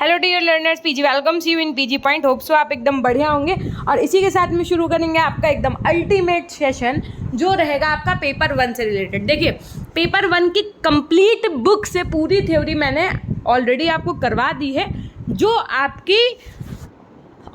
Hello dear learners, PG welcomes you in PG point. Hope so आप एकदम बढ़िया होंगे। और इसी के साथ में शुरू करेंगे आपका एकदम अल्टीमेट सेशन जो रहेगा आपका पेपर 1 से रिलेटेड। देखिए, पेपर 1 की कंप्लीट बुक से पूरी थ्योरी मैंने ऑलरेडी आपको करवा दी है, जो आपकी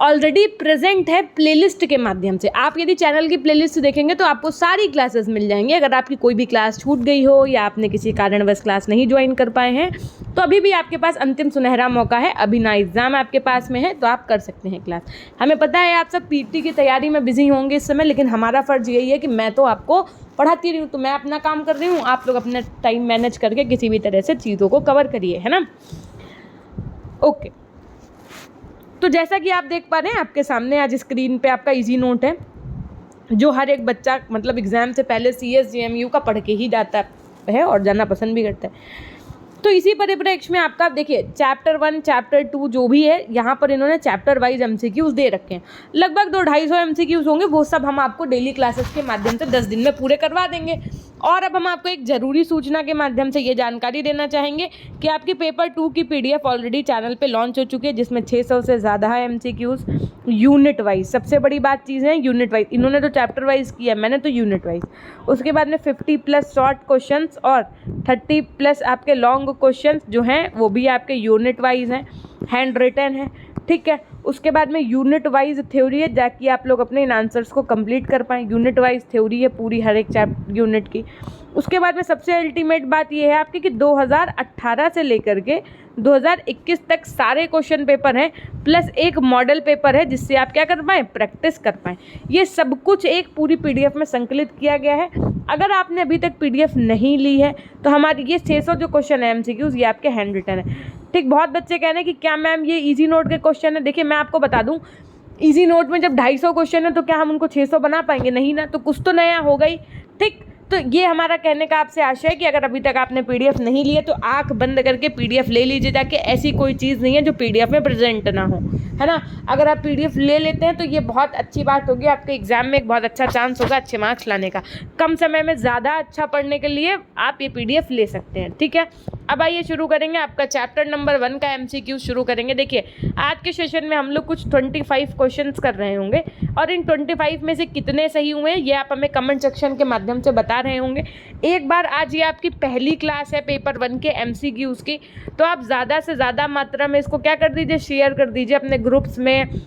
ऑलरेडी प्रेजेंट है प्लेलिस्ट के माध्यम से। आप यदि चैनल की प्लेलिस्ट देखेंगे तो आपको सारी क्लासेस मिल जाएंगी। अगर आपकी कोई भी क्लास छूट गई हो या आपने किसी कारणवश क्लास नहीं ज्वाइन कर पाए हैं तो अभी भी आपके पास अंतिम सुनहरा मौका है। अभी ना एग्ज़ाम आपके पास में है तो आप कर सकते हैं क्लास। हमें पता है आप सब पीटी की तैयारी में बिजी होंगे इस समय, लेकिन हमारा फ़र्ज़ यही है कि मैं तो आपको पढ़ाती रही हूँ, तो मैं अपना काम कर रही हूँ, आप लोग अपना टाइम मैनेज करके किसी भी तरह से चीज़ों को कवर करिए, है ना। ओके, तो जैसा कि आप देख पा रहे हैं आपके सामने आज स्क्रीन पे आपका इजी नोट है, जो हर एक बच्चा मतलब एग्ज़ाम से पहले CS JMU का पढ़ के ही जाता है और जाना पसंद भी करता है। तो इसी परिप्रेक्ष्य में आपका देखिए चैप्टर 1 चैप्टर 2 जो भी है, यहाँ पर इन्होंने चैप्टर वाइज MCQs दे रखे हैं। लगभग 200-250 MCQs होंगे, वो सब हम आपको डेली क्लासेस के माध्यम से 10 दिन में पूरे करवा देंगे। और अब हम आपको एक ज़रूरी सूचना के माध्यम से ये जानकारी देना चाहेंगे कि आपकी पेपर 2 की PDF ऑलरेडी चैनल पे लॉन्च हो चुकी है, जिसमें 600 से ज़्यादा है MCQs यूनिट वाइज। सबसे बड़ी बात चीज़ है यूनिट वाइज, इन्होंने तो चैप्टर वाइज किया, मैंने तो यूनिट वाइज। उसके बाद में 50+ शॉर्ट क्वेश्चंस और 30+ आपके लॉन्ग क्वेश्चंस जो हैं वो भी आपके यूनिट वाइज हैं, हैंड रिटन है, ठीक है। उसके बाद में यूनिट वाइज थ्योरी है, ताकि आप लोग अपने इन आंसर्स को कंप्लीट कर पाएँ। यूनिट वाइज थ्योरी है पूरी हर एक यूनिट की। उसके बाद में सबसे अल्टीमेट बात ये है आपकी कि 2018 से लेकर के 2021 तक सारे क्वेश्चन पेपर हैं, प्लस एक मॉडल पेपर है जिससे आप क्या कर पाएँ, प्रैक्टिस कर पाएँ। ये सब कुछ एक पूरी PDF में संकलित किया गया है। अगर आपने अभी तक PDF नहीं ली है तो हमारी ये 600 जो क्वेश्चन है MCQs, ये आपके हैंड रिटन है, ठीक। बहुत बच्चे कह रहे हैं कि क्या मैम ये इजी नोट के क्वेश्चन है। देखिए, मैं आपको बता दूं, इजी नोट में जब 250 क्वेश्चन है तो क्या हम उनको 600 बना पाएंगे? नहीं ना, तो कुछ तो नया हो गई, ठीक। तो ये हमारा कहने का आपसे आशय है कि अगर अभी तक आपने PDF नहीं ली है तो आंख बंद करके PDF ले लीजिए, ताकि ऐसी कोई चीज़ नहीं है जो PDF में प्रेजेंट ना हो, है ना। अगर आप PDF ले लेते हैं तो ये बहुत अच्छी बात होगी, आपके एग्जाम में एक बहुत अच्छा चांस होगा अच्छे मार्क्स लाने का। कम समय में ज़्यादा अच्छा पढ़ने के लिए आप ये PDF ले सकते हैं, ठीक है। अब आइए शुरू करेंगे आपका चैप्टर नंबर 1 का MCQ शुरू करेंगे। देखिए, आज के सेशन में हम लोग कुछ 25 क्वेश्चंस कर रहे होंगे और इन 25 में से कितने सही हुए हैं ये आप हमें कमेंट सेक्शन के माध्यम से बता रहे होंगे। एक बार आज ये आपकी पहली क्लास है पेपर 1 के MCQs की, तो आप ज़्यादा से ज़्यादा मात्रा में इसको क्या कर दीजिए, शेयर कर दीजिए अपने ग्रुप्स में,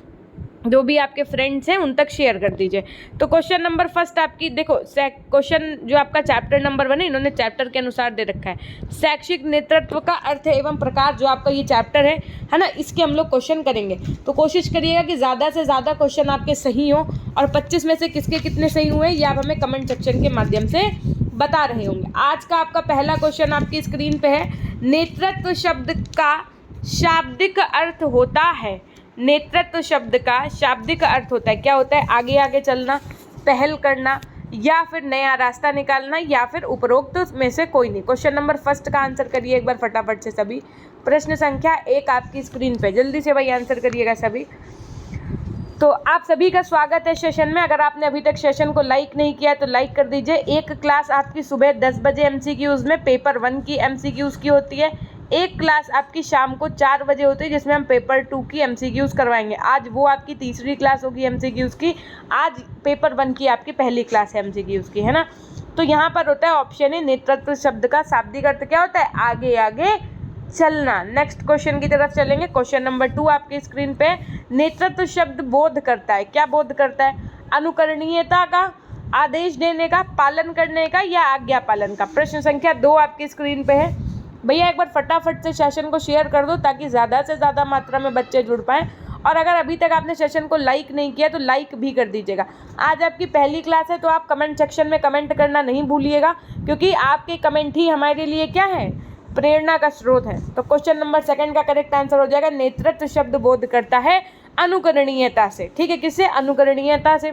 जो भी आपके फ्रेंड्स हैं उन तक शेयर कर दीजिए। तो क्वेश्चन नंबर फर्स्ट आपकी देखो, क्वेश्चन जो आपका चैप्टर नंबर 1 है, इन्होंने चैप्टर के अनुसार दे रखा है। शैक्षिक नेतृत्व का अर्थ एवं प्रकार जो आपका ये चैप्टर है ना, इसके हम लोग क्वेश्चन करेंगे। तो कोशिश करिएगा कि ज़्यादा से ज़्यादा क्वेश्चन आपके सही हो, और 25 में से किसके कितने सही हुए ये आप हमें कमेंट सेक्शन के माध्यम से बता रहे होंगे। आज का आपका पहला क्वेश्चन आपकी स्क्रीन पे है। नेतृत्व शब्द का शाब्दिक अर्थ होता है। नेतृत्व शब्द का शाब्दिक अर्थ होता है, क्या होता है? आगे आगे चलना, पहल करना, या फिर नया रास्ता निकालना, या फिर उपरोक्त में से कोई नहीं। क्वेश्चन नंबर फर्स्ट का आंसर करिए एक बार फटाफट से सभी। प्रश्न संख्या 1 आपकी स्क्रीन पे, जल्दी से भाई आंसर करिएगा सभी। तो आप सभी का स्वागत है सेशन में। अगर आपने अभी तक सेशन को लाइक नहीं किया तो लाइक कर दीजिए। एक क्लास आपकी सुबह 10 बजे MCQs में पेपर 1 की MCQs की होती है, एक क्लास आपकी शाम को 4 बजे होती है जिसमें हम पेपर 2 की MCQs करवाएंगे। आज वो आपकी तीसरी क्लास होगी MCQs की, आज पेपर 1 की आपकी पहली क्लास है MCQs की, है ना। तो यहाँ पर होता है ऑप्शन है, नेतृत्व शब्द का शाब्दिक अर्थ क्या होता है? आगे आगे चलना। नेक्स्ट क्वेश्चन की तरफ चलेंगे। क्वेश्चन नंबर 2 आपकी स्क्रीन पे। नेतृत्व शब्द बोध करता है, क्या बोध करता है? अनुकरणीयता का, आदेश देने का, पालन करने का, या आज्ञा पालन का। प्रश्न संख्या 2 आपकी स्क्रीन पे है। भैया एक बार फटाफट से सेशन को शेयर कर दो ताकि ज़्यादा से ज़्यादा मात्रा में बच्चे जुड़ पाएँ। और अगर अभी तक आपने सेशन को लाइक नहीं किया तो लाइक भी कर दीजिएगा। आज आपकी पहली क्लास है तो आप कमेंट सेक्शन में कमेंट करना नहीं भूलिएगा, क्योंकि आपके कमेंट ही हमारे लिए क्या है, प्रेरणा का स्रोत है। तो क्वेश्चन नंबर 2 का करेक्ट आंसर हो जाएगा, नेतृत्व शब्द बोध करता है अनुकरणीयता से, ठीक है। किससे? अनुकरणीयता से।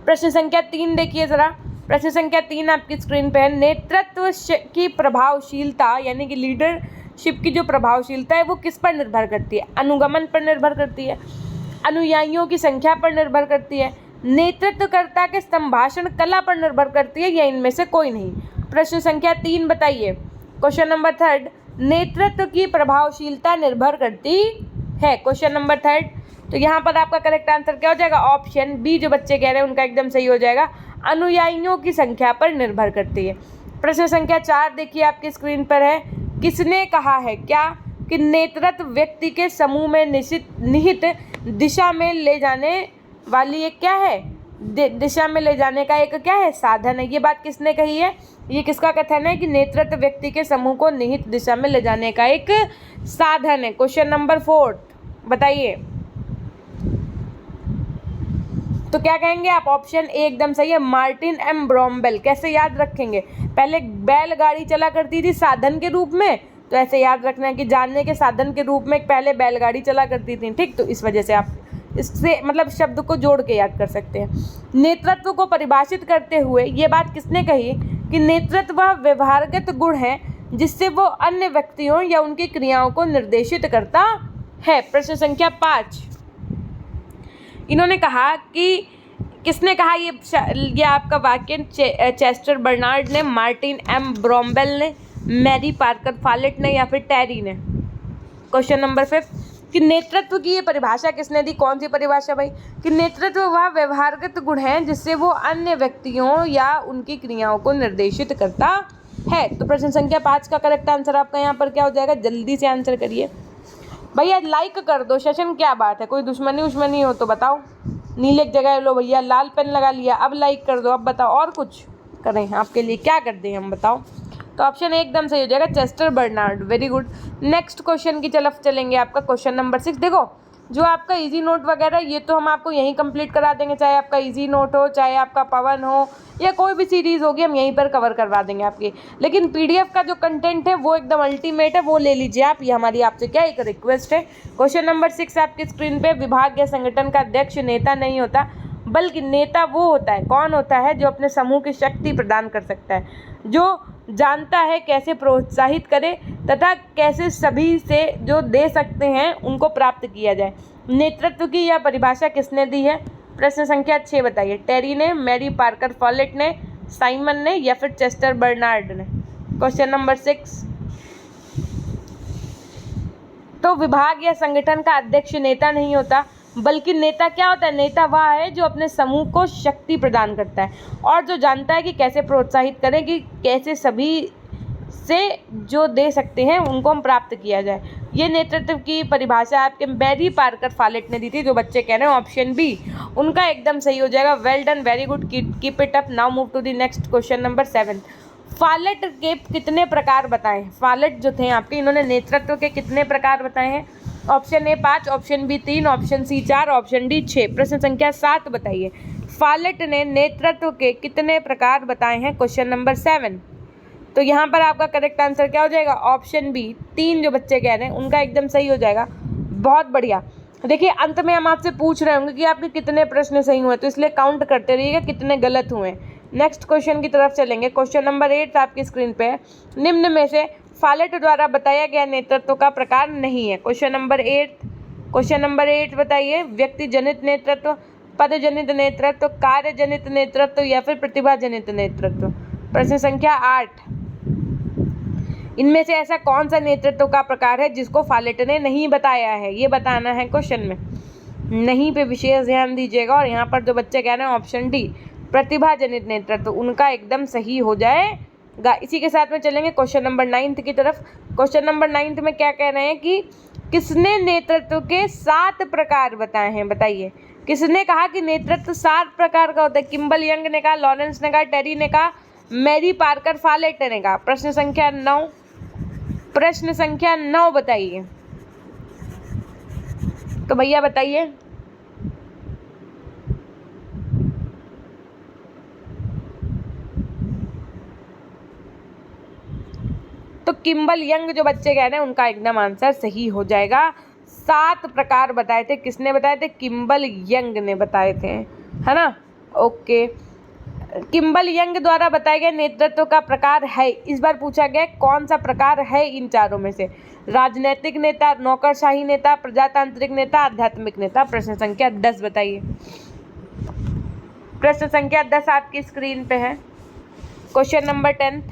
प्रश्न संख्या 3 देखिए जरा। प्रश्न संख्या 3 आपकी स्क्रीन पे है। नेतृत्व की प्रभावशीलता यानी कि लीडरशिप की जो प्रभावशीलता है वो किस पर निर्भर करती है? अनुगमन पर निर्भर करती है, अनुयायियों की संख्या पर निर्भर करती है, नेतृत्वकर्ता के संभाषण कला पर निर्भर करती है, या इनमें से कोई नहीं। प्रश्न संख्या 3 बताइए। क्वेश्चन नंबर 3, नेतृत्व की प्रभावशीलता निर्भर करती है। क्वेश्चन नंबर 3, तो यहाँ पर आपका करेक्ट आंसर क्या हो जाएगा? ऑप्शन बी जो बच्चे कह रहे हैं उनका एकदम सही हो जाएगा, अनुयायियों की संख्या पर निर्भर करती है। प्रश्न संख्या 4 देखिए आपकी स्क्रीन पर है। किसने कहा है क्या कि नेतृत्व व्यक्ति के समूह में निहित दिशा में ले जाने वाली एक क्या है? दिशा में ले जाने का एक क्या है? साधन है। ये बात किसने कही है? ये किसका कथन है कि नेतृत्व व्यक्ति के समूह को निहित दिशा में ले जाने का एक साधन है। क्वेश्चन नंबर 4 बताइए, तो क्या कहेंगे आप? ऑप्शन ए एकदम सही है, मार्टिन एम ब्रोम्बेल। कैसे याद रखेंगे? पहले बैलगाड़ी चला करती थी साधन के रूप में, तो ऐसे याद रखना है कि जानने के साधन के रूप में पहले बैलगाड़ी चला करती थी, ठीक। तो इस वजह से आप इससे मतलब शब्द को जोड़ के याद कर सकते हैं। नेतृत्व को परिभाषित करते हुए ये बात किसने कही कि नेतृत्व वह व्यवहारगत गुण है जिससे वो अन्य व्यक्तियों या उनकी क्रियाओं को निर्देशित करता है। प्रश्न संख्या 5, इन्होंने कहा कि किसने कहा? ये आपका वाक्य चेस्टर बर्नार्ड ने, मार्टिन एम ब्रोम्बेल ने, मैरी पार्कर फॉलेट ने या फिर टेरी ने। क्वेश्चन नंबर 5 कि नेतृत्व की ये परिभाषा किसने दी? कौन सी परिभाषा भाई? कि नेतृत्व वह व्यवहारगत गुण है जिससे वो अन्य व्यक्तियों या उनकी क्रियाओं को निर्देशित करता है। तो प्रश्न संख्या 5 का करेक्ट आंसर आपका यहाँ पर क्या हो जाएगा? जल्दी से आंसर करिए भैया, लाइक कर दो सेशन। क्या बात है, कोई दुश्मनी हो तो बताओ। नीले की जगह लो भैया, लाल पेन लगा लिया, अब लाइक कर दो। अब बताओ और कुछ करें आपके लिए, क्या कर दें हम, बताओ। तो ऑप्शन एकदम सही हो जाएगा, Chester Barnard. Very good. Next question की तरफ चलेंगे, आपका क्वेश्चन नंबर 6। देखो जो आपका इजी नोट वगैरह ये तो हम आपको यहीं कंप्लीट करा देंगे, चाहे आपका इजी नोट हो, चाहे आपका पवन हो, या कोई भी सीरीज़ होगी हम यहीं पर कवर करवा देंगे आपकी। लेकिन पीडीएफ का जो कंटेंट है वो एकदम अल्टीमेट है, वो ले लीजिए आप। ये हमारी आपसे क्या एक रिक्वेस्ट है। क्वेश्चन नंबर 6 आपकी स्क्रीन पे, विभाग या संगठन का अध्यक्ष नेता नहीं होता बल्कि नेता वो होता है, कौन होता है? जो अपने समूह की शक्ति प्रदान कर सकता है, जो जानता है कैसे प्रोत्साहित करे तथा कैसे सभी से जो दे सकते हैं उनको प्राप्त किया जाए। नेतृत्व की यह परिभाषा किसने दी है? प्रश्न संख्या 6 बताइए। टेरी ने, मैरी पार्कर फॉलेट ने, साइमन ने या फिर चेस्टर बर्नार्ड ने। क्वेश्चन नंबर 6, तो विभाग या संगठन का अध्यक्ष नेता नहीं होता बल्कि नेता क्या होता है? नेता वह है जो अपने समूह को शक्ति प्रदान करता है और जो जानता है कि कैसे प्रोत्साहित करें कि कैसे सभी से जो दे सकते हैं उनको हम प्राप्त किया जाए। ये नेतृत्व की परिभाषा आपके मैरी पार्कर फॉलेट ने दी थी। जो बच्चे कह रहे हैं ऑप्शन बी उनका एकदम सही हो जाएगा। Well done, very good, keep it up. Now move to the next question number 7। Folate के कितने प्रकार बताएं? फॉलेट जो थे आपके, इन्होंने नेतृत्व के कितने प्रकार बताए हैं? Option A 5, option B 3, option C 4, option D 6। प्रश्न संख्या 7 बताइए। फॉलेट ने नेतृत्व के कितने प्रकार बताए हैं? Question number 7। तो यहाँ पर आपका करेक्ट आंसर क्या हो जाएगा? ऑप्शन बी 3 जो बच्चे कह रहे हैं उनका एकदम सही हो जाएगा। बहुत बढ़िया। देखिए अंत में हम आपसे पूछ रहे होंगे कि आपके कितने प्रश्न सही हुए, तो इसलिए काउंट करते रहिएगा कितने गलत हुए। नेक्स्ट क्वेश्चन की तरफ चलेंगे। क्वेश्चन नंबर 8 आपकी स्क्रीन पे है। निम्न में से फॉलेट द्वारा बताया गया नेतृत्व का प्रकार नहीं है। क्वेश्चन नंबर 8 बताइए। व्यक्ति जनित नेतृत्व, पद जनित नेतृत्व, कार्य जनित नेतृत्व या फिर प्रतिभा जनित नेतृत्व। प्रश्न संख्या 8, इनमें से ऐसा कौन सा नेतृत्व का प्रकार है जिसको फॉलेट ने नहीं बताया है? ये बताना है क्वेश्चन में। नहीं पे विशेष ध्यान दीजिएगा। और यहाँ पर जो बच्चे कह रहे हैं ऑप्शन डी प्रतिभा जनित नेतृत्व, उनका एकदम सही हो जाएगा। इसी के साथ में चलेंगे क्वेश्चन नंबर 9 की तरफ। क्वेश्चन नंबर 9 में क्या कह रहे हैं कि किसने नेतृत्व के 7 प्रकार बताए हैं? बताइए किसने कहा कि नेतृत्व 7 प्रकार का होता है? किम्बल यंग ने कहा, लॉरेंस ने कहा, टेरी ने कहा, मैरी पार्कर फॉलेट ने कहा। प्रश्न संख्या 9 बताइए। तो भैया बताइए। तो किम्बल यंग जो बच्चे कह रहे हैं उनका एकदम आंसर सही हो जाएगा। 7 प्रकार बताए थे। किसने बताए थे? किम्बल यंग ने बताए थे, है ना? ओके। किम्बल यंग द्वारा बताए गए नेतृत्व का प्रकार है, इस बार पूछा गया कौन सा प्रकार है इन चारों में से? राजनैतिक नेता, नौकरशाही नेता, प्रजातांत्रिक नेता, आध्यात्मिक नेता। प्रश्न संख्या 10 बताइए। प्रश्न संख्या 10 आपकी स्क्रीन पे है। Question number 10।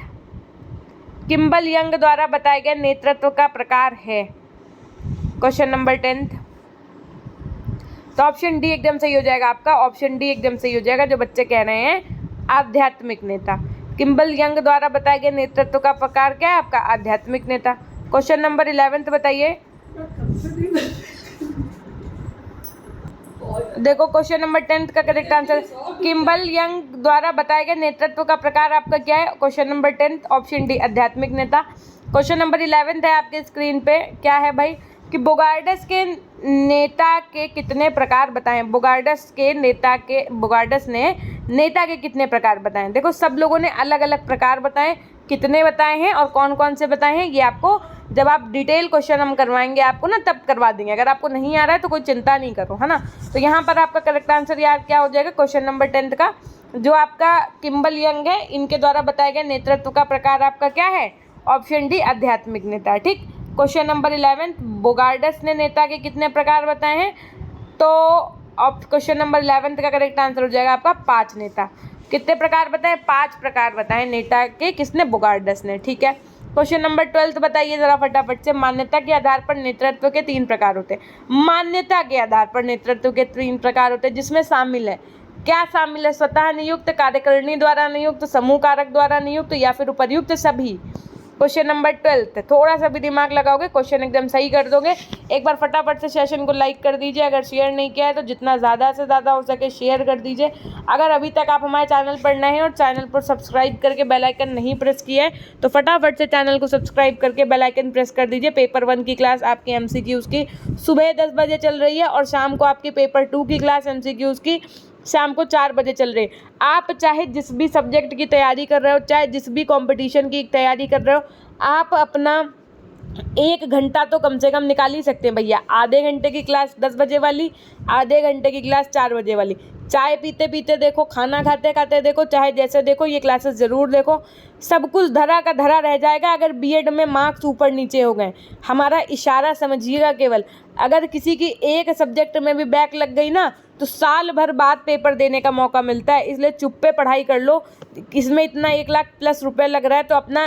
किम्बल यंग द्वारा बताए गए नेतृत्व का प्रकार है? Question number 10th। तो ऑप्शन डी एकदम सही हो जाएगा आपका, ऑप्शन डी एकदम सही हो जाएगा जो बच्चे कह रहे हैं, आध्यात्मिक नेता। किम्बल यंग द्वारा बताए गए नेतृत्व का प्रकार क्या है आपका? आध्यात्मिक नेता। क्वेश्चन नंबर 11th बताइए। देखो क्वेश्चन नंबर 10th का करेक्ट आंसर, किम्बल यंग द्वारा बताए गए नेतृत्व का प्रकार आपका क्या है? Question number 10th option D, आध्यात्मिक नेता। क्वेश्चन नंबर 11th है आपके स्क्रीन पे, क्या है भाई कि बोगार्डस के नेता के कितने प्रकार बताएं? बोगार्डस ने नेता के कितने प्रकार बताएं? देखो सब लोगों ने अलग अलग प्रकार बताएं, कितने बताए हैं और कौन कौन से बताए हैं ये आपको जब आप डिटेल क्वेश्चन हम करवाएंगे आपको ना तब करवा देंगे। अगर आपको नहीं आ रहा है तो कोई चिंता नहीं करो, है ना। तो यहाँ पर आपका करेक्ट आंसर यार क्या हो जाएगा क्वेश्चन नंबर 10th का, जो आपका किम्बल यंग है इनके द्वारा बताए गए नेतृत्व का प्रकार आपका क्या है? ऑप्शन डी, आध्यात्मिक नेता। ठीक। क्वेश्चन नंबर 11th, बोगार्डस ने नेता के कितने प्रकार बताए हैं? तो क्वेश्चन नंबर 11th का करेक्ट आंसर हो जाएगा आपका 5 नेता। कितने प्रकार बताए? 5 प्रकार बताए नेता के, किसने? बोगार्डस ने। ठीक है। क्वेश्चन नंबर 12th बताइए जरा फटाफट से। मान्यता के आधार पर नेतृत्व के 3 प्रकार होते हैं। मान्यता के आधार पर नेतृत्व के 3 प्रकार होते हैं, जिसमें शामिल है, क्या शामिल है? स्वतः नियुक्त, कार्यकारिणी द्वारा नियुक्त, समूह कारक द्वारा नियुक्त या फिर उपर्युक्त सभी। क्वेश्चन नंबर 12th, थोड़ा सा भी दिमाग लगाओगे क्वेश्चन एकदम सही कर दोगे। एक बार फटाफट से सेशन को लाइक कर दीजिए, अगर शेयर नहीं किया है तो जितना ज़्यादा से ज़्यादा हो सके शेयर कर दीजिए। अगर अभी तक आप हमारे चैनल पर नए हैं और चैनल पर सब्सक्राइब करके बेल आइकन नहीं प्रेस किया है तो फटाफट से चैनल को सब्सक्राइब करके बेल आइकन प्रेस कर दीजिए। पेपर 1 की क्लास आपकी MCQs की सुबह 10 बजे चल रही है और शाम को आपकी पेपर 2 की क्लास MCQs की शाम को 4 बजे चल रही है। आप चाहे जिस भी सब्जेक्ट की तैयारी कर रहे हो, चाहे जिस भी कंपटीशन की तैयारी कर रहे हो, आप अपना 1 घंटा तो कम से कम निकाल ही सकते हैं भैया। आधे घंटे की क्लास 10 बजे वाली, आधे घंटे की क्लास 4 बजे वाली। चाय पीते पीते देखो, खाना खाते खाते देखो, चाहे जैसे देखो, ये क्लासेस ज़रूर देखो। सब कुछ धरा का धरा रह जाएगा अगर बीएड में मार्क्स ऊपर नीचे हो गए। हमारा इशारा समझिएगा केवल, अगर किसी की एक सब्जेक्ट में भी बैक लग गई ना तो साल भर बाद पेपर देने का मौका मिलता है। इसलिए चुप्पे पढ़ाई कर लो। इसमें इतना 1 लाख प्लस रुपए लग रहा है तो अपना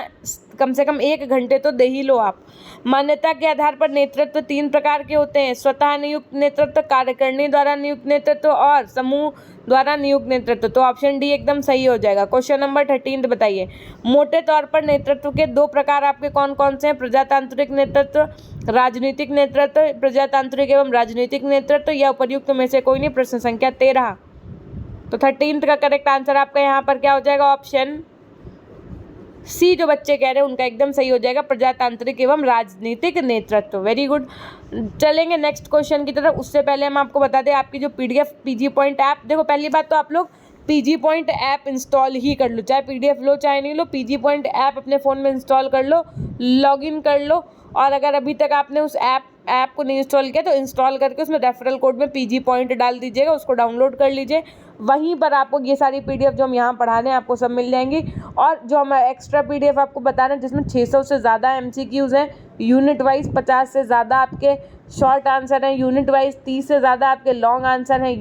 कम से कम 1 घंटे तो दे ही लो आप। मान्यता के आधार पर नेतृत्व 3 प्रकार के होते हैं, स्वतः नियुक्त नेतृत्व, कार्यकारिणी द्वारा नियुक्त नेतृत्व और समूह द्वारा नियुक्त नेतृत्व। तो ऑप्शन डी एकदम सही हो जाएगा। क्वेश्चन नंबर 13 बताइए। मोटे तौर पर नेतृत्व के 2 प्रकार आपके कौन कौन से हैं? प्रजातांत्रिक नेतृत्व, राजनीतिक नेतृत्व, प्रजातांत्रिक एवं राजनीतिक नेतृत्व या उपर्युक्त में से कोई नहीं। प्रश्न संख्या 13। तो 13th का करेक्ट आंसर आपका यहाँ पर क्या हो जाएगा? ऑप्शन सी, जो बच्चे कह रहे हैं उनका एकदम सही हो जाएगा, प्रजातांत्रिक एवं राजनीतिक नेतृत्व। Very good. चलेंगे नेक्स्ट क्वेश्चन की तरफ। उससे पहले हम आपको बता दें आपकी जो PDF PG पॉइंट ऐप, देखो पहली बात तो आप लोग PG पॉइंट ऐप इंस्टॉल ही कर लो, चाहे PDF लो चाहे नहीं लो, PG पॉइंट ऐप अपने फ़ोन में इंस्टॉल कर लो, लॉगिन कर लो। और अगर अभी तक आपने उस ऐप को नहीं इंस्टॉल किया तो इंस्टॉल करके उसमें रेफरल कोड में PG पॉइंट डाल दीजिएगा, उसको डाउनलोड कर लीजिए। वहीं पर आपको ये सारी PDF जो हम यहाँ पढ़ा रहे हैं आपको सब मिल जाएंगी। और जो हम एक्स्ट्रा PDF आपको बता रहे हैं जिसमें 600 से ज़्यादा MCQs हैं, यूनिट वाइज 50 से ज़्यादा आपके शॉर्ट आंसर हैं, यूनिट वाइज 30 से ज़्यादा आपके लॉन्ग आंसर हैं,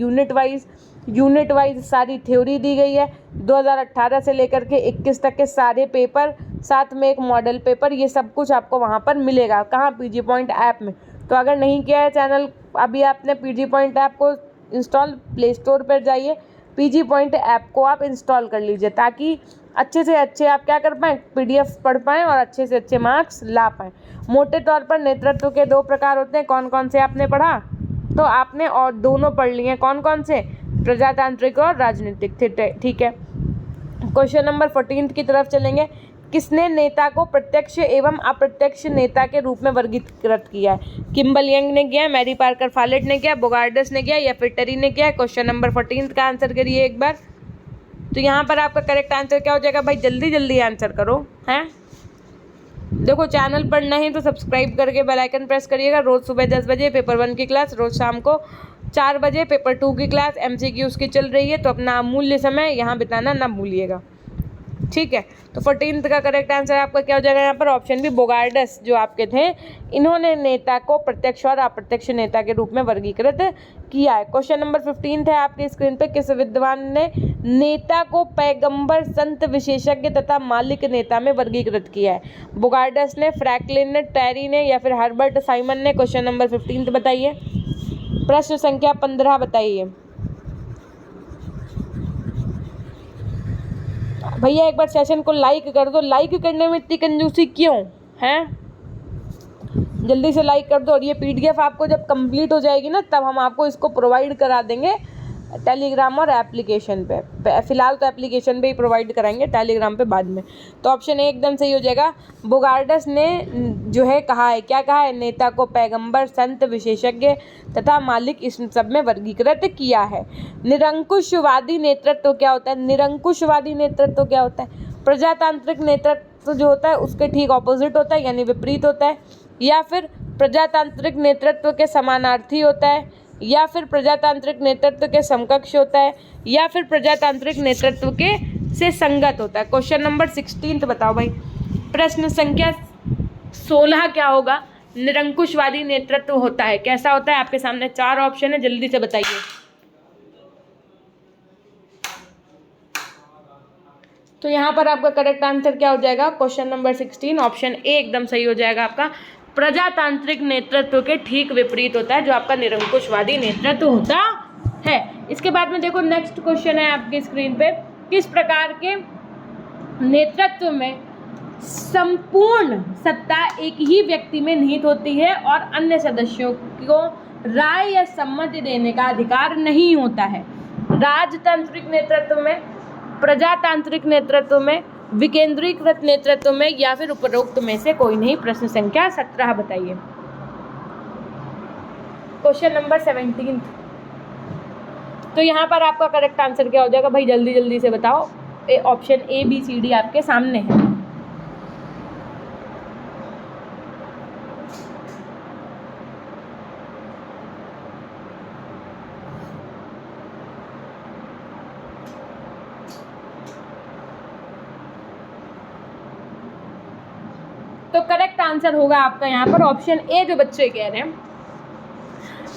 यूनिट वाइज सारी थ्योरी दी गई है। 2018 से लेकर के 21 तक के सारे पेपर, साथ में एक मॉडल पेपर, ये सब कुछ आपको वहाँ पर मिलेगा। कहाँ? PG पॉइंट ऐप में। तो अगर नहीं किया है चैनल अभी आपने PG पॉइंट ऐप को इंस्टॉल, प्ले स्टोर पर जाइए, PG पॉइंट ऐप को आप इंस्टॉल कर लीजिए ताकि अच्छे से अच्छे आप क्या कर पाएँ? PDF पढ़ पाएँ और अच्छे से अच्छे मार्क्स ला पाएँ। मोटे तौर पर नेतृत्व के 2 प्रकार होते हैं। कौन कौन से आपने पढ़ा? तो आपने और दोनों पढ़ लिए हैं। कौन कौन से? प्रजातांत्रिक और राजनीतिक। ठीक है। क्वेश्चन नंबर 14 की तरफ चलेंगे। किसने नेता को प्रत्यक्ष एवं अप्रत्यक्ष नेता के रूप में वर्गीकृत किया है? किम्बल यंग ने किया, मैरी पार्कर फॉलेट ने किया, बोगार्डस ने किया या फिर टेरी ने किया? क्वेश्चन नंबर 14 का आंसर करिए एक बार। तो यहाँ पर आपका करेक्ट आंसर क्या हो जाएगा भाई? जल्दी जल्दी आंसर करो हैं। देखो चैनल पर नहीं तो सब्सक्राइब करके बेल आइकन प्रेस करिएगा। रोज़ सुबह 10 बजे पेपर 1 की क्लास, रोज़ शाम को 4 बजे पेपर 2 की क्लास MCQs की चल रही है। तो अपना अमूल्य समय यहाँ बिताना ना भूलिएगा। ठीक है, तो 14th का करेक्ट आंसर आपका क्या हो जाएगा यहाँ पर? ऑप्शन बी बोगार्डस जो आपके थे, इन्होंने नेता को प्रत्यक्ष और अप्रत्यक्ष नेता के रूप में वर्गीकृत किया है। क्वेश्चन नंबर 15 है आपके स्क्रीन पे, किस विद्वान ने नेता को पैगंबर, संत, विशेषज्ञ तथा मालिक नेता में वर्गीकृत किया है? बोगार्डस ने, फ्रैंकलिन ने, टैरी ने या फिर हर्बर्ट साइमन ने? क्वेश्चन नंबर 15 बताइए। प्रश्न संख्या 15 बताइए भैया। एक बार सेशन को लाइक कर दो, लाइक करने में इतनी कंजूसी क्यों हैं? जल्दी से लाइक कर दो। और ये पीडीएफ आपको जब कंप्लीट हो जाएगी ना, तब हम आपको इसको प्रोवाइड करा देंगे टेलीग्राम और एप्लीकेशन पे। फिलहाल तो एप्लीकेशन पे ही प्रोवाइड कराएंगे, टेलीग्राम पे बाद में। तो ऑप्शन ए एकदम सही हो जाएगा। बोगार्डस ने जो है कहा है, क्या कहा है? नेता को पैगंबर, संत, विशेषज्ञ तथा मालिक इस सब में वर्गीकृत किया है। निरंकुशवादी नेतृत्व क्या होता है? निरंकुशवादी नेतृत्व क्या होता है? प्रजातांत्रिक नेतृत्व जो होता है उसके ठीक ऑपोजिट होता है, यानी विपरीत होता है। या फिर प्रजातांत्रिक नेतृत्व के समानार्थी होता है, या फिर प्रजातांत्रिक नेतृत्व के समकक्ष होता है, या फिर प्रजातांत्रिक नेतृत्व के से संगत होता है। क्वेश्चन नंबर 16 बताओ भाई। प्रश्न संख्या 16 क्या होगा? निरंकुशवादी नेतृत्व होता है, कैसा होता है? आपके सामने 4 ऑप्शन है, जल्दी से बताइए। तो यहाँ पर आपका करेक्ट आंसर क्या हो जाएगा? क्वेश्चन नंबर 16 ऑप्शन ए एकदम सही हो जाएगा आपका। प्रजातांत्रिक नेतृत्व के ठीक विपरीत होता है जो आपका निरंकुशवादी नेतृत्व होता है। इसके बाद में देखो नेक्स्ट क्वेश्चन है आपकी स्क्रीन पे, किस प्रकार के नेतृत्व में संपूर्ण सत्ता एक ही व्यक्ति में निहित होती है और अन्य सदस्यों को राय या सम्मति देने का अधिकार नहीं होता है? राजतांत्रिक नेतृत्व में, प्रजातांत्रिक नेतृत्व में, विकेंद्रीकृत नेतृत्व में या फिर उपरोक्त में से कोई नहीं? प्रश्न संख्या 17 बताइए। Question number 17। तो यहाँ पर आपका करेक्ट आंसर क्या हो जाएगा भाई? जल्दी जल्दी से बताओ। Option A, B, C, D आपके सामने है। तो करेक्ट आंसर होगा आपका यहाँ पर ऑप्शन ए, जो बच्चे कह रहे हैं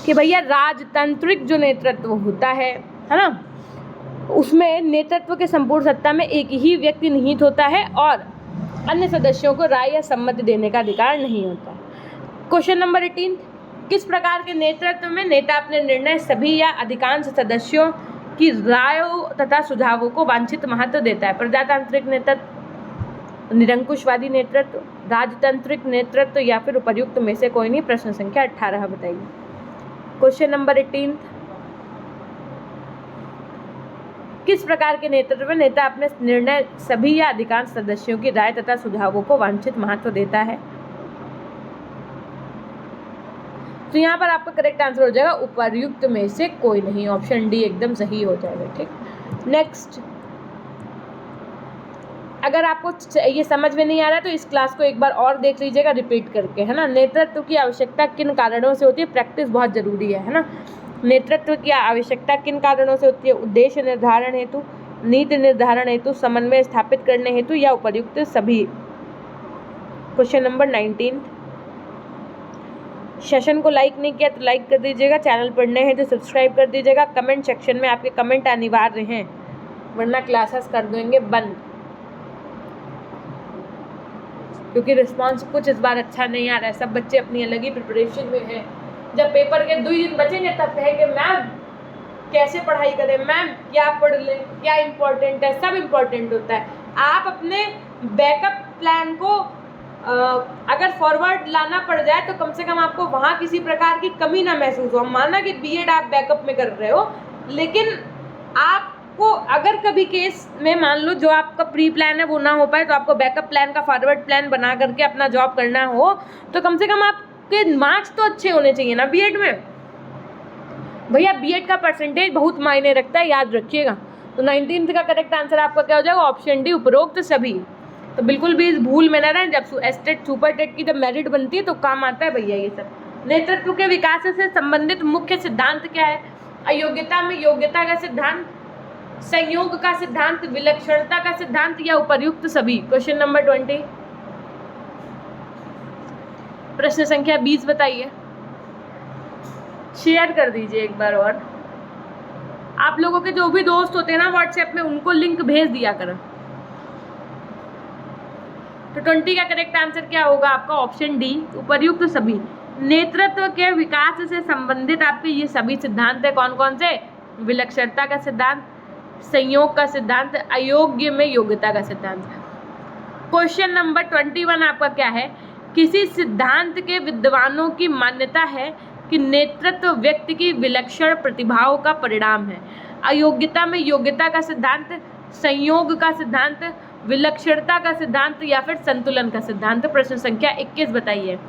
कि भैया राजतांत्रिक जो नेतृत्व होता है ना, उसमें नेतृत्व के संपूर्ण सत्ता में एक ही व्यक्ति निहित होता है और अन्य सदस्यों को राय या सम्मति देने का अधिकार नहीं होता। क्वेश्चन नंबर 18, किस प्रकार के नेतृत्व में नेता अपने निर्णय सभी या अधिकांश सदस्यों की रायों तथा सुझावों को वांछित महत्व देता है? प्रजातांत्रिक नेतृत्व, निरंकुशवादी नेतृत्व, राजतांत्रिक नेतृत्व या फिर उपर्युक्त में से कोई नहीं? प्रश्न संख्या 18 बताइए। क्वेश्चन नंबर 18, किस प्रकार के नेतृत्व में नेता अपने निर्णय सभी या अधिकांश सदस्यों की राय तथा सुझावों को वांछित महत्व देता है? तो यहाँ पर आपका करेक्ट आंसर हो जाएगा उपर्युक्त में से कोई नहीं। ऑप्शन डी एकदम सही हो जाएगा। ठीक, नेक्स्ट। अगर आपको ये समझ में नहीं आ रहा है तो इस क्लास को एक बार और देख लीजिएगा रिपीट करके, है ना। नेतृत्व की आवश्यकता किन कारणों से होती है? प्रैक्टिस बहुत ज़रूरी है ना। नेतृत्व की आवश्यकता किन कारणों से होती है? उद्देश्य निर्धारण हेतु, नीति निर्धारण हेतु, समन्वय स्थापित करने हेतु या उपर्युक्त सभी? Question number 19। सेशन को लाइक नहीं किया तो लाइक कर दीजिएगा, चैनल पर नए हैं तो सब्सक्राइब कर दीजिएगा। कमेंट सेक्शन में आपके कमेंट अनिवार्य हैं, वरना क्लासेस कर देंगे बंद, क्योंकि रिस्पांस कुछ इस बार अच्छा नहीं आ रहा है। सब बच्चे अपनी अलग ही प्रिपरेशन में हैं। जब पेपर के 2 दिन बचेंगे तब कहेंगे मैम कैसे पढ़ाई करें, मैम क्या पढ़ लें, क्या इम्पोर्टेंट है? सब इम्पोर्टेंट होता है। आप अपने बैकअप प्लान को अगर फॉरवर्ड लाना पड़ जाए तो कम से कम आपको वहाँ किसी प्रकार की कमी ना महसूस हो। माना कि बीएड आप बैकअप में कर रहे हो, लेकिन आपको अगर कभी केस में मान लो जो आपका प्री प्लान है वो ना हो पाए, तो आपको बैकअप प्लान का फॉरवर्ड प्लान बना करके अपना जॉब करना हो, तो कम से कम आपके मार्क्स तो अच्छे होने चाहिए ना बीएड में। भैया बीएड का परसेंटेज बहुत मायने रखता है, याद रखिएगा। तो 19th का करेक्ट आंसर आपका क्या हो जाएगा? ऑप्शन डी, उपरोक्त सभी। तो बिल्कुल भी इस भूल में ना रहें। जब एस्टेट सुपर टेट की जब मेरिट बनती है तो काम आता है भैया ये सब। नेतृत्व के विकास से संबंधित मुख्य सिद्धांत क्या है? अयोग्यता में योग्यता का सिद्धांत, संयोग का सिद्धांत, विलक्षणता का सिद्धांत या उपर्युक्त सभी? क्वेश्चन नंबर 20, प्रश्न संख्या 20 बताइए। शेयर कर दीजिए एक बार, और आप लोगों के जो भी दोस्त होते हैं ना व्हाट्सएप में, उनको लिंक भेज दिया करें। तो 20 का करेक्ट आंसर क्या होगा आपका? ऑप्शन डी, उपर्युक्त सभी। नेतृत्व के विकास से संबंधित आपके ये सभी सिद्धांत है। कौन कौन से? विलक्षणता का सिद्धांत, संयोग का सिद्धांत, अयोग्य में योग्यता का सिद्धांत। क्वेश्चन नंबर 21 आपका क्या है? किसी सिद्धांत के विद्वानों की मान्यता है कि नेतृत्व व्यक्ति की विलक्षण प्रतिभाओं का परिणाम है। अयोग्यता में योग्यता का सिद्धांत, संयोग का सिद्धांत, विलक्षणता का सिद्धांत या फिर संतुलन का सिद्धांत? प्रश्न संख्या 21 बताइए।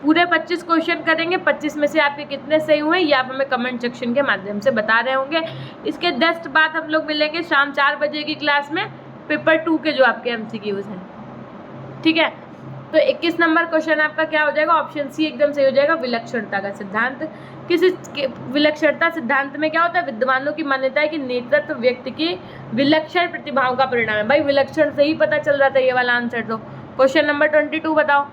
पूरे 25 क्वेश्चन करेंगे। 25 में से आपके कितने सही हुए ये आप हमें कमेंट सेक्शन के माध्यम से बता रहे होंगे। इसके जस्ट बाद हम लोग मिलेंगे शाम 4 बजे की क्लास में, पेपर 2 के जो आपके MCQs हैं। ठीक है, तो 21 नंबर क्वेश्चन आपका क्या हो जाएगा? ऑप्शन सी एकदम सही हो जाएगा, विलक्षणता का सिद्धांत। किसी विलक्षणता सिद्धांत में क्या होता है? विद्वानों की मान्यता है कि नेतृत्व व्यक्ति की विलक्षण प्रतिभाओं का परिणाम है। भाई विलक्षण से ही पता चल रहा था ये वाला आंसर। तो क्वेश्चन नंबर 22 बताओ।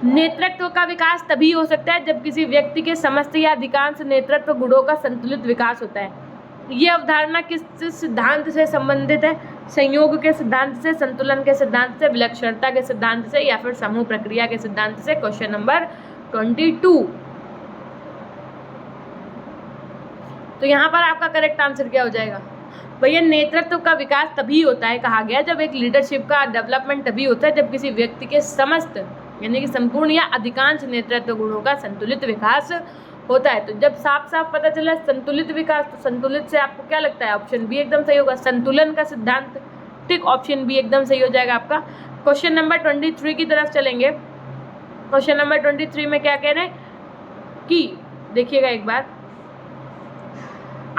नेतृत्व का विकास तभी हो सकता है जब किसी व्यक्ति के समस्त या अधिकांश नेतृत्व गुणों का संतुलित विकास होता है। ये अवधारणा किस सिद्धांत से संबंधित है? संयोग के सिद्धांत से, संतुलन के सिद्धांत से, विलक्षणता के सिद्धांत से या फिर समूह प्रक्रिया के सिद्धांत से? Question number 22। तो यहाँ पर आपका करेक्ट आंसर क्या हो जाएगा? भैया नेतृत्व का विकास तभी होता है, कहा गया, जब एक लीडरशिप का डेवलपमेंट तभी होता है जब किसी व्यक्ति के समस्त यानी कि संपूर्ण या अधिकांश नेतृत्व गुणों का संतुलित विकास होता है। तो जब साफ साफ पता चला संतुलित विकास, तो संतुलित से आपको क्या लगता है? ऑप्शन बी एकदम सही होगा, संतुलन का सिद्धांत। ठीक, ऑप्शन बी एकदम सही हो जाएगा आपका। क्वेश्चन नंबर 23 की तरफ चलेंगे। क्वेश्चन नंबर 23 में क्या कह रहे हैं कि देखिएगा एक बार,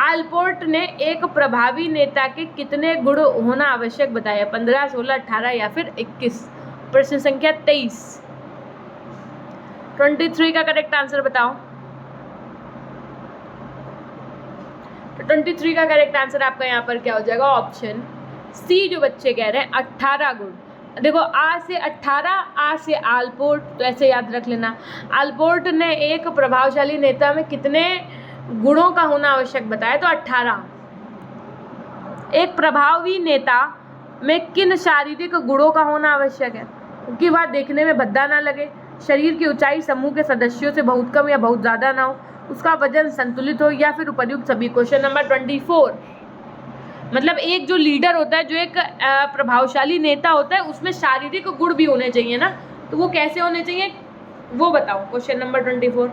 आलपोर्ट ने एक प्रभावी नेता के कितने गुण होना आवश्यक बताया? 15, 16, 18 या फिर 21? प्रश्न संख्या 23। 23 का करेक्ट आंसर बताओ। तो 23 का करेक्ट आंसर आपका यहाँ पर क्या हो जाएगा? ऑप्शन सी, जो बच्चे कह रहे हैं 18 गुण। देखो आ से 18, आ से आलपोर्ट, तो ऐसे याद रख लेना। आलपोर्ट ने एक प्रभावशाली नेता में कितने गुणों का होना आवश्यक बताया? तो 18। एक प्रभावी नेता में किन शारीरिक गुणों का होना आवश्यक है? क्योंकि वह देखने में भद्दा ना लगे, शरीर की ऊंचाई समूह के सदस्यों से बहुत कम या बहुत ज़्यादा ना हो, उसका वजन संतुलित हो या फिर उपर्युक्त सभी? Question number 24। मतलब एक जो लीडर होता है, जो एक प्रभावशाली नेता होता है, उसमें शारीरिक गुण भी होने चाहिए ना, तो वो कैसे होने चाहिए वो बताओ। Question number 24।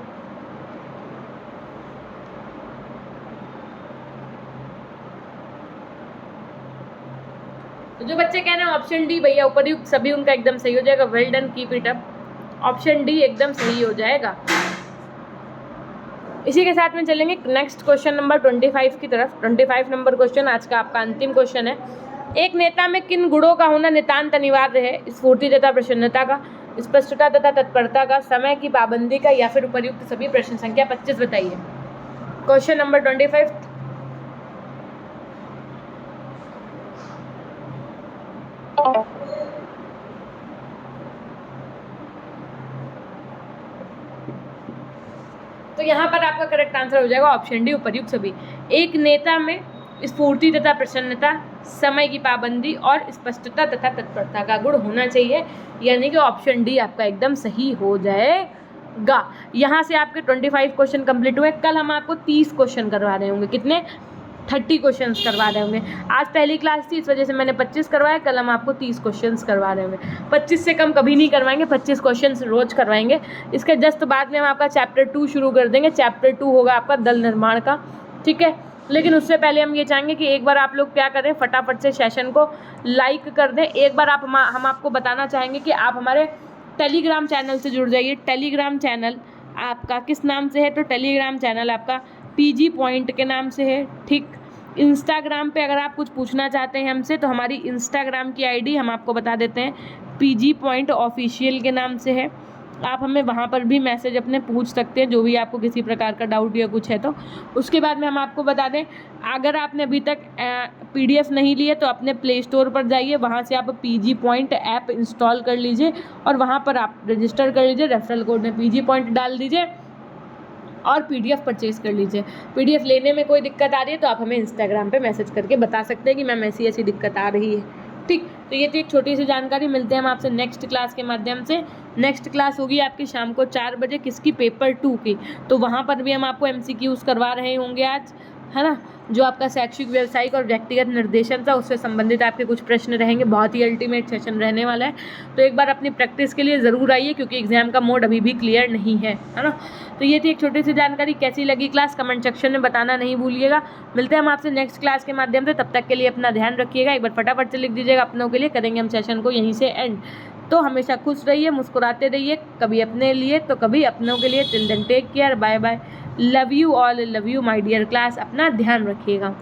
तो जो बच्चे कह रहे हैं ऑप्शन डी भैया उपर्युक्त सभी, उनका एकदम सही हो जाएगा। Well done, keep it up. Option D एकदम सही हो जाएगा। इसी के साथ में चलेंगे नेक्स्ट क्वेश्चन नंबर 25 की तरफ। 25 नंबर क्वेश्चन आज का आपका अंतिम क्वेश्चन है। एक नेता में किन गुणों का होना नितांत अनिवार्य है? स्फूर्ति तथा प्रसन्नता का, स्पष्टता तथा तत्परता का, समय की पाबंदी का या फिर उपर्युक्त सभी? प्रश्न संख्या 25 बताइए। Question number 25। तो यहाँ पर आपका करेक्ट आंसर हो जाएगा ऑप्शन डी, उपर्युक्त सभी। एक नेता में स्फूर्ति तथा प्रसन्नता, समय की पाबंदी और स्पष्टता तथा तत्परता का गुण होना चाहिए, यानी कि ऑप्शन डी आपका एकदम सही हो जाएगा। यहाँ से आपके 25 क्वेश्चन कंप्लीट हुए। कल हम आपको 30 क्वेश्चन करवा रहे होंगे। कितने? 30 क्वेश्चन करवा रहे होंगे। आज पहली क्लास थी, इस वजह से मैंने 25 करवाया। कल हम आपको 30 क्वेश्चन करवा रहे होंगे। 25 से कम कभी नहीं करवाएंगे, 25 क्वेश्चन रोज करवाएंगे। इसके जस्ट बाद में हम आपका चैप्टर 2 शुरू कर देंगे। चैप्टर 2 होगा आपका दल निर्माण का, ठीक है। लेकिन उससे पहले हम ये चाहेंगे कि एक बार आप लोग क्या करें, फटाफट से सेशन को लाइक कर दें। एक बार हम आपको बताना चाहेंगे कि आप हमारे टेलीग्राम चैनल से जुड़ जाइए। टेलीग्राम चैनल आपका किस नाम से है? तो टेलीग्राम चैनल आपका PG पॉइंट के नाम से है, ठीक। इंस्टाग्राम पे अगर आप कुछ पूछना चाहते हैं हमसे, तो हमारी इंस्टाग्राम की ID हम आपको बता देते हैं, PG पॉइंट ऑफिशियल के नाम से है। आप हमें वहाँ पर भी मैसेज अपने पूछ सकते हैं, जो भी आपको किसी प्रकार का डाउट या कुछ है तो। उसके बाद में हम आपको बता दें, अगर आपने अभी तक PDF नहीं लिए तो अपने प्ले स्टोर पर जाइए, वहाँ से आप PG पॉइंट ऐप इंस्टॉल कर लीजिए और वहाँ पर आप रजिस्टर कर लीजिए, रेफरल कोड में PG पॉइंट डाल दीजिए और PDF परचेज़ कर लीजिए। PDF लेने में कोई दिक्कत आ रही है तो आप हमें इंस्टाग्राम पे मैसेज करके बता सकते हैं कि मैम ऐसी ऐसी दिक्कत आ रही है। ठीक, तो ये थी एक छोटी सी जानकारी। मिलते हैं हम आपसे नेक्स्ट क्लास के माध्यम से। नेक्स्ट क्लास होगी आपकी शाम को 4 बजे, किसकी? पेपर 2 की। तो वहाँ पर भी हम आपको MCQs करवा रहे होंगे आज, है ना। जो आपका शैक्षिक, व्यावसायिक और व्यक्तिगत निर्देशन था उससे संबंधित आपके कुछ प्रश्न रहेंगे। बहुत ही अल्टीमेट सेशन रहने वाला है, तो एक बार अपनी प्रैक्टिस के लिए ज़रूर आइए, क्योंकि एग्जाम का मोड अभी भी क्लियर नहीं है ना। तो ये थी एक छोटी सी जानकारी। कैसी लगी क्लास कमेंट सेक्शन में बताना नहीं भूलिएगा। मिलते हैं हम आपसे नेक्स्ट क्लास के माध्यम से, तब तक के लिए अपना ध्यान रखिएगा। एक बार फटाफट से लिख दीजिएगा अपनों के लिए। करेंगे हम सेशन को यहीं से एंड। तो हमेशा खुश रहिए, मुस्कुराते रहिए, कभी अपने लिए तो कभी अपनों के लिए। Till then take care, bye bye, love you all, love you my dear class. अपना ध्यान रखिएगा।